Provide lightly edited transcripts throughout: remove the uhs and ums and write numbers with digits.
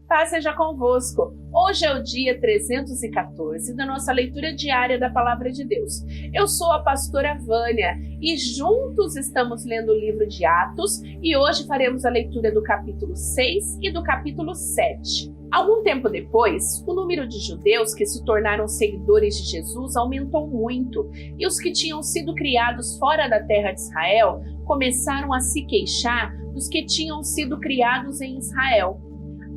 Paz seja convosco. Hoje é o dia 314 da nossa leitura diária da Palavra de Deus. Eu sou a pastora Vânia e juntos estamos lendo o livro de Atos e hoje faremos a leitura do capítulo 6 e do capítulo 7. Algum tempo depois, o número de judeus que se tornaram seguidores de Jesus aumentou muito e os que tinham sido criados fora da terra de Israel começaram a se queixar dos que tinham sido criados em Israel.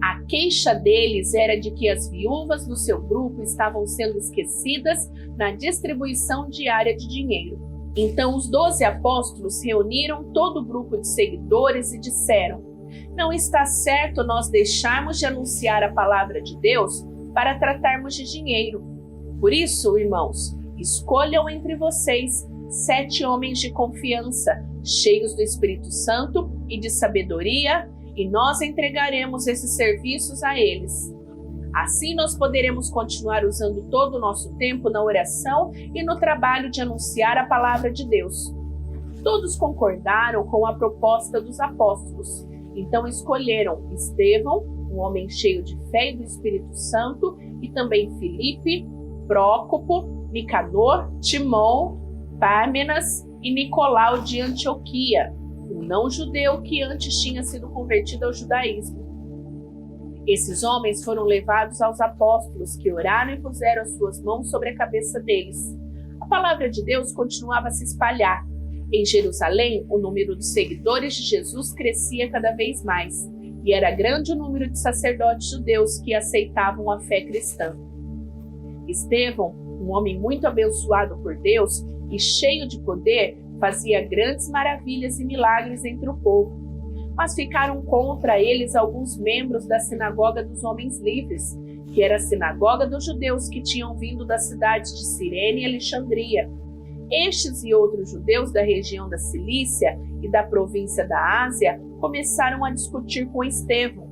A queixa deles era de que as viúvas do seu grupo estavam sendo esquecidas na distribuição diária de dinheiro. Então os 12 apóstolos reuniram todo o grupo de seguidores e disseram: não está certo nós deixarmos de anunciar a palavra de Deus para tratarmos de dinheiro. Por isso, irmãos, escolham entre vocês 7 homens de confiança, cheios do Espírito Santo e de sabedoria, e nós entregaremos esses serviços a eles. Assim nós poderemos continuar usando todo o nosso tempo na oração e no trabalho de anunciar a palavra de Deus. Todos concordaram com a proposta dos apóstolos. Então escolheram Estevão, um homem cheio de fé e do Espírito Santo, e também Filipe, Prócopo, Nicanor, Timão, Pármenas e Nicolau de Antioquia, um não-judeu que antes tinha sido convertido ao judaísmo. Esses homens foram levados aos apóstolos, que oraram e puseram as suas mãos sobre a cabeça deles. A palavra de Deus continuava a se espalhar. Em Jerusalém, o número de seguidores de Jesus crescia cada vez mais, e era grande o número de sacerdotes judeus que aceitavam a fé cristã. Estevão, um homem muito abençoado por Deus e cheio de poder, fazia grandes maravilhas e milagres entre o povo. Mas ficaram contra eles alguns membros da sinagoga dos homens livres, que era a sinagoga dos judeus que tinham vindo das cidades de Cirene e Alexandria. Estes e outros judeus da região da Cilícia e da província da Ásia começaram a discutir com Estevão.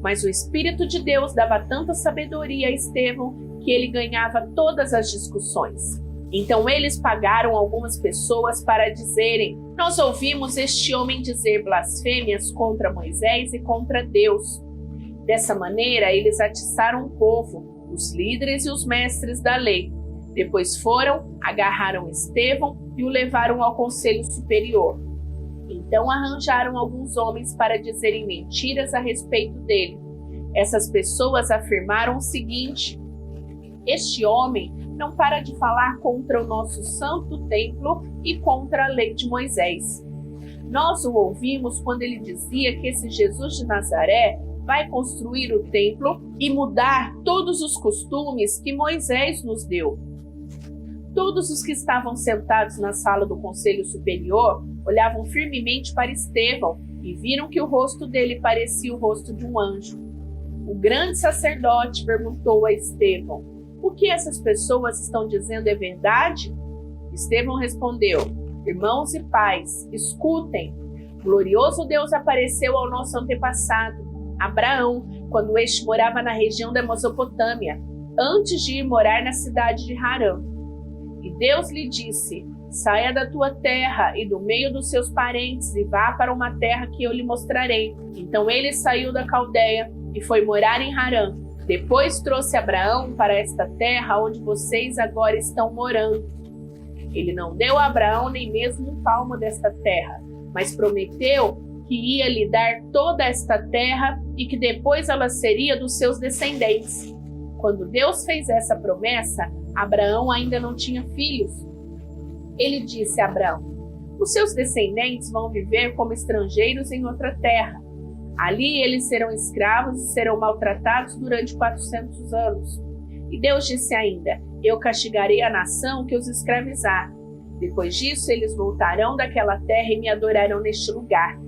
Mas o Espírito de Deus dava tanta sabedoria a Estevão que ele ganhava todas as discussões. Então eles pagaram algumas pessoas para dizerem: nós ouvimos este homem dizer blasfêmias contra Moisés e contra Deus. Dessa maneira eles atiçaram o povo, os líderes e os mestres da lei. Depois foram, agarraram Estevão e o levaram ao conselho superior. Então arranjaram alguns homens para dizerem mentiras a respeito dele. Essas pessoas afirmaram o seguinte: este homem não para de falar contra o nosso santo templo e contra a lei de Moisés. Nós o ouvimos quando ele dizia que esse Jesus de Nazaré vai construir o templo e mudar todos os costumes que Moisés nos deu. Todos os que estavam sentados na sala do conselho superior olhavam firmemente para Estevão e viram que o rosto dele parecia o rosto de um anjo. O grande sacerdote perguntou a Estevão: o que essas pessoas estão dizendo é verdade? Estevão respondeu: irmãos e pais, escutem. Glorioso Deus apareceu ao nosso antepassado, Abraão, quando este morava na região da Mesopotâmia, antes de ir morar na cidade de Harã. E Deus lhe disse: saia da tua terra e do meio dos seus parentes e vá para uma terra que eu lhe mostrarei. Então ele saiu da Caldeia e foi morar em Harã. Depois trouxe Abraão para esta terra onde vocês agora estão morando. Ele não deu a Abraão nem mesmo um palmo desta terra, mas prometeu que ia lhe dar toda esta terra e que depois ela seria dos seus descendentes. Quando Deus fez essa promessa, Abraão ainda não tinha filhos. Ele disse a Abraão: os seus descendentes vão viver como estrangeiros em outra terra. Ali eles serão escravos e serão maltratados durante 400 anos. E Deus disse ainda: eu castigarei a nação que os escravizar. Depois disso eles voltarão daquela terra e me adorarão neste lugar.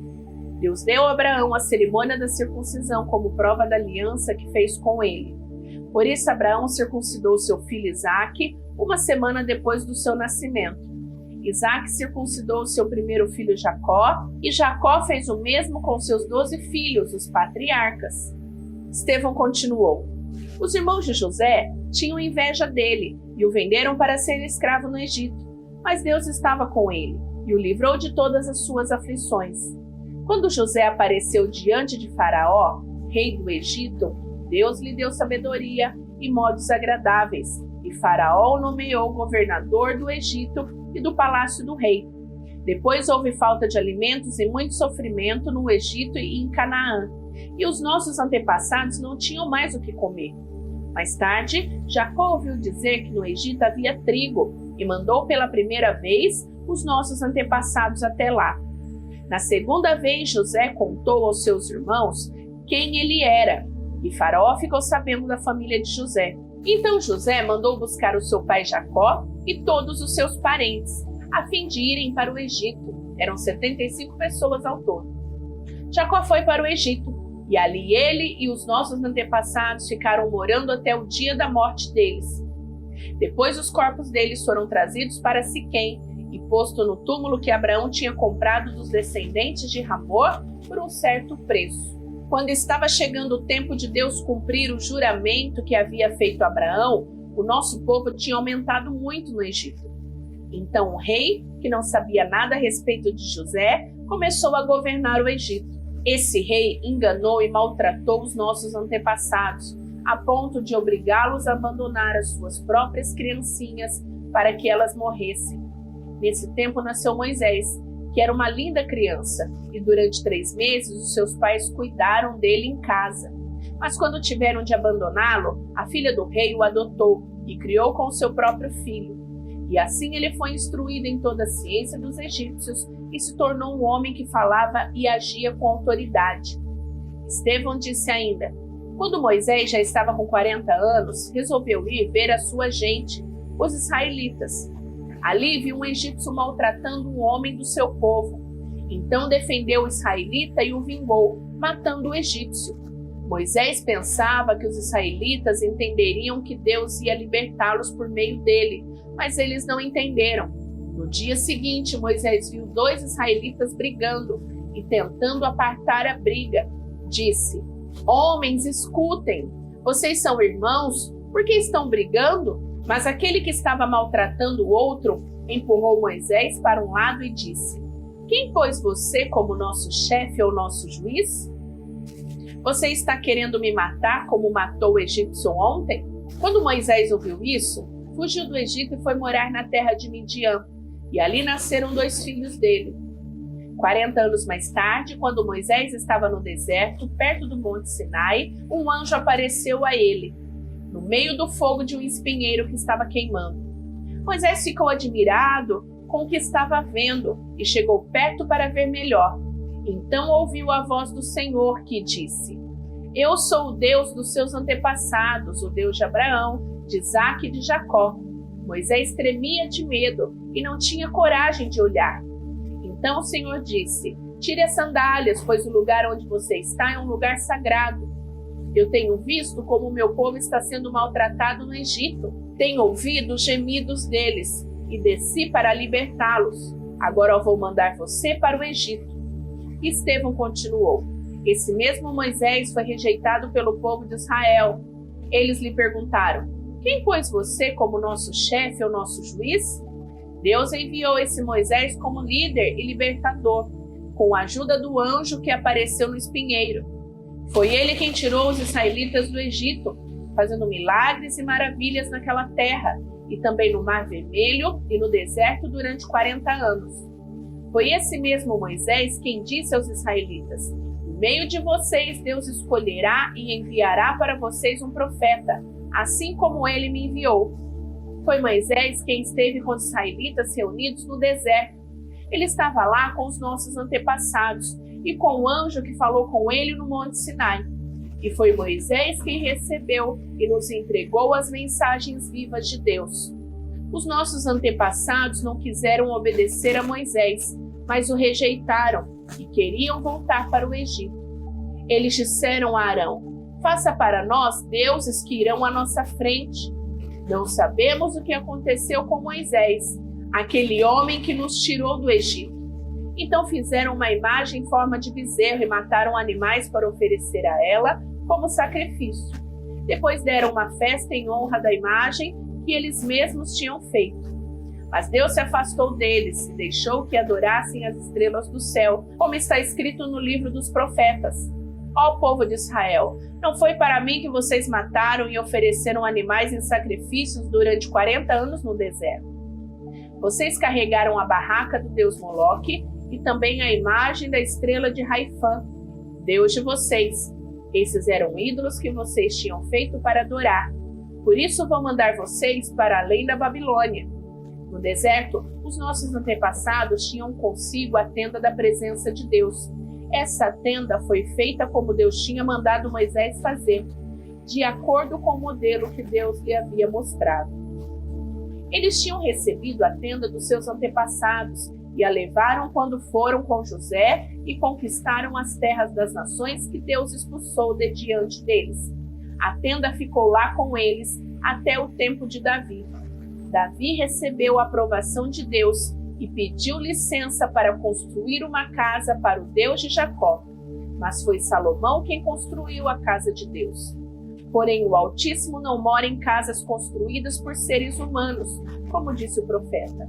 Deus deu a Abraão a cerimônia da circuncisão como prova da aliança que fez com ele. Por isso Abraão circuncidou seu filho Isaque 1 semana depois do seu nascimento. Isaque circuncidou seu primeiro filho Jacó, e Jacó fez o mesmo com seus 12 filhos, os patriarcas. Estevão continuou: os irmãos de José tinham inveja dele e o venderam para ser escravo no Egito, mas Deus estava com ele e o livrou de todas as suas aflições. Quando José apareceu diante de Faraó, rei do Egito, Deus lhe deu sabedoria e modos agradáveis, e Faraó o nomeou governador do Egito e do palácio do rei. Depois houve falta de alimentos e muito sofrimento no Egito e em Canaã, e os nossos antepassados não tinham mais o que comer. Mais tarde, Jacó ouviu dizer que no Egito havia trigo e mandou pela primeira vez os nossos antepassados até lá. Na segunda vez, José contou aos seus irmãos quem ele era, e Faraó ficou sabendo da família de José. Então José mandou buscar o seu pai Jacó e todos os seus parentes, a fim de irem para o Egito. Eram 75 pessoas ao todo. Jacó foi para o Egito, e ali ele e os nossos antepassados ficaram morando até o dia da morte deles. Depois os corpos deles foram trazidos para Siquém e posto no túmulo que Abraão tinha comprado dos descendentes de Hamor por um certo preço. Quando estava chegando o tempo de Deus cumprir o juramento que havia feito a Abraão, o nosso povo tinha aumentado muito no Egito. Então o rei, que não sabia nada a respeito de José, começou a governar o Egito. Esse rei enganou e maltratou os nossos antepassados, a ponto de obrigá-los a abandonar as suas próprias criancinhas para que elas morressem. Nesse tempo nasceu Moisés, que era uma linda criança, e durante 3 meses os seus pais cuidaram dele em casa. Mas quando tiveram de abandoná-lo, a filha do rei o adotou e criou com o seu próprio filho. E assim ele foi instruído em toda a ciência dos egípcios e se tornou um homem que falava e agia com autoridade. Estevão disse ainda: quando Moisés já estava com 40 anos, resolveu ir ver a sua gente, os israelitas. Ali viu um egípcio maltratando um homem do seu povo. Então defendeu o israelita e o vingou, matando o egípcio. Moisés pensava que os israelitas entenderiam que Deus ia libertá-los por meio dele, mas eles não entenderam. No dia seguinte, Moisés viu 2 israelitas brigando e tentando apartar a briga. Disse: homens, escutem, vocês são irmãos, por que estão brigando? Mas aquele que estava maltratando o outro empurrou Moisés para um lado e disse: quem pôs você como nosso chefe ou nosso juiz? Você está querendo me matar como matou o egípcio ontem? Quando Moisés ouviu isso, fugiu do Egito e foi morar na terra de Midian, e ali nasceram 2 filhos dele. 40 anos mais tarde, quando Moisés estava no deserto, perto do Monte Sinai, um anjo apareceu a ele, no meio do fogo de um espinheiro que estava queimando. Moisés ficou admirado com o que estava vendo e chegou perto para ver melhor. Então ouviu a voz do Senhor que disse: eu sou o Deus dos seus antepassados, o Deus de Abraão, de Isaque e de Jacó. Moisés tremia de medo e não tinha coragem de olhar. Então o Senhor disse: tire as sandálias, pois o lugar onde você está é um lugar sagrado. Eu tenho visto como o meu povo está sendo maltratado no Egito. Tenho ouvido os gemidos deles e desci para libertá-los. Agora eu vou mandar você para o Egito. Estevão continuou: esse mesmo Moisés foi rejeitado pelo povo de Israel. Eles lhe perguntaram: quem pôs você como nosso chefe ou nosso juiz? Deus enviou esse Moisés como líder e libertador, com a ajuda do anjo que apareceu no espinheiro. Foi ele quem tirou os israelitas do Egito, fazendo milagres e maravilhas naquela terra, e também no Mar Vermelho e no deserto durante 40 anos. Foi esse mesmo Moisés quem disse aos israelitas: no meio de vocês Deus escolherá e enviará para vocês um profeta, assim como ele me enviou. Foi Moisés quem esteve com os israelitas reunidos no deserto. Ele estava lá com os nossos antepassados e com o anjo que falou com ele no Monte Sinai. E foi Moisés quem recebeu e nos entregou as mensagens vivas de Deus. Os nossos antepassados não quiseram obedecer a Moisés, mas o rejeitaram e queriam voltar para o Egito. Eles disseram a Arão: faça para nós deuses que irão à nossa frente. Não sabemos o que aconteceu com Moisés, aquele homem que nos tirou do Egito. Então fizeram uma imagem em forma de bezerro e mataram animais para oferecer a ela como sacrifício. Depois deram uma festa em honra da imagem que eles mesmos tinham feito. Mas Deus se afastou deles e deixou que adorassem as estrelas do céu, como está escrito no livro dos profetas. Ó povo de Israel, não foi para mim que vocês mataram e ofereceram animais em sacrifícios durante 40 anos no deserto. Vocês carregaram a barraca do deus Moloque e também a imagem da estrela de Raifã, deus de vocês. Esses eram ídolos que vocês tinham feito para adorar. Por isso vou mandar vocês para além da Babilônia. No deserto, os nossos antepassados tinham consigo a tenda da presença de Deus. Essa tenda foi feita como Deus tinha mandado Moisés fazer, de acordo com o modelo que Deus lhe havia mostrado. Eles tinham recebido a tenda dos seus antepassados e a levaram quando foram com José e conquistaram as terras das nações que Deus expulsou de diante deles. A tenda ficou lá com eles até o tempo de Davi. Davi recebeu a aprovação de Deus e pediu licença para construir uma casa para o Deus de Jacó. Mas foi Salomão quem construiu a casa de Deus. Porém, o Altíssimo não mora em casas construídas por seres humanos, como disse o profeta.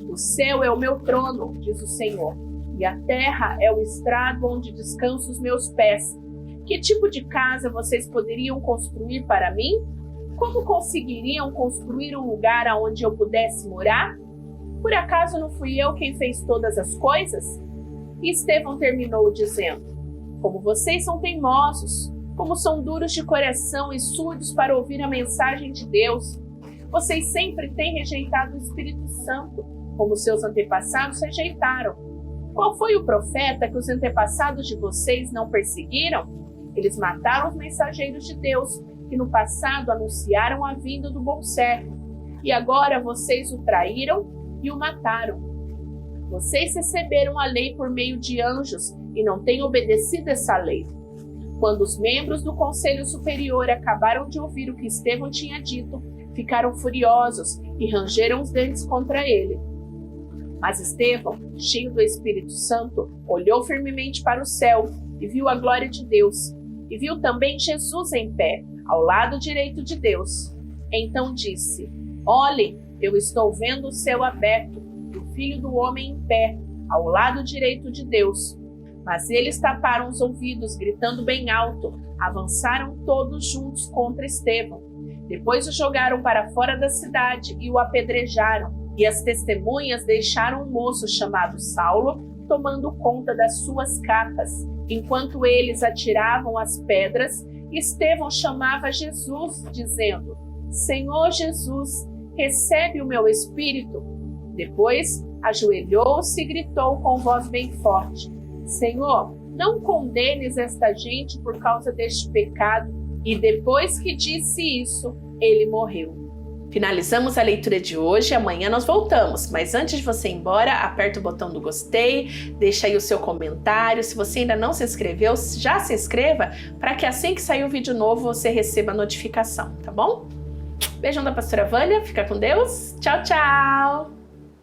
O céu é o meu trono, diz o Senhor, e a terra é o estrado onde descansam os meus pés. Que tipo de casa vocês poderiam construir para mim? Como conseguiriam construir um lugar onde eu pudesse morar? Por acaso não fui eu quem fez todas as coisas? E Estevão terminou dizendo: como vocês são teimosos, como são duros de coração e surdos para ouvir a mensagem de Deus. Vocês sempre têm rejeitado o Espírito Santo, como seus antepassados rejeitaram. Qual foi o profeta que os antepassados de vocês não perseguiram? Eles mataram os mensageiros de Deus, que no passado anunciaram a vinda do bom servo. E agora vocês o traíram e o mataram. Vocês receberam a lei por meio de anjos e não têm obedecido essa lei. Quando os membros do Conselho Superior acabaram de ouvir o que Estevão tinha dito, ficaram furiosos e rangeram os dentes contra ele. Mas Estevão, cheio do Espírito Santo, olhou firmemente para o céu e viu a glória de Deus. E viu também Jesus em pé, ao lado direito de Deus. Então disse: olhem, eu estou vendo o céu aberto e o Filho do Homem em pé, ao lado direito de Deus. Mas eles taparam os ouvidos, gritando bem alto. Avançaram todos juntos contra Estevão. Depois o jogaram para fora da cidade e o apedrejaram. E as testemunhas deixaram um moço chamado Saulo tomando conta das suas capas. Enquanto eles atiravam as pedras, Estevão chamava Jesus, dizendo: Senhor Jesus, recebe o meu espírito. Depois ajoelhou-se e gritou com voz bem forte: Senhor, não condenes esta gente por causa deste pecado. E depois que disse isso, ele morreu. Finalizamos a leitura de hoje, amanhã nós voltamos, mas antes de você ir embora, aperta o botão do gostei, deixa aí o seu comentário. Se você ainda não se inscreveu, já se inscreva, para que assim que sair o vídeo novo você receba a notificação, tá bom? Beijão da pastora Vânia, fica com Deus, tchau, tchau!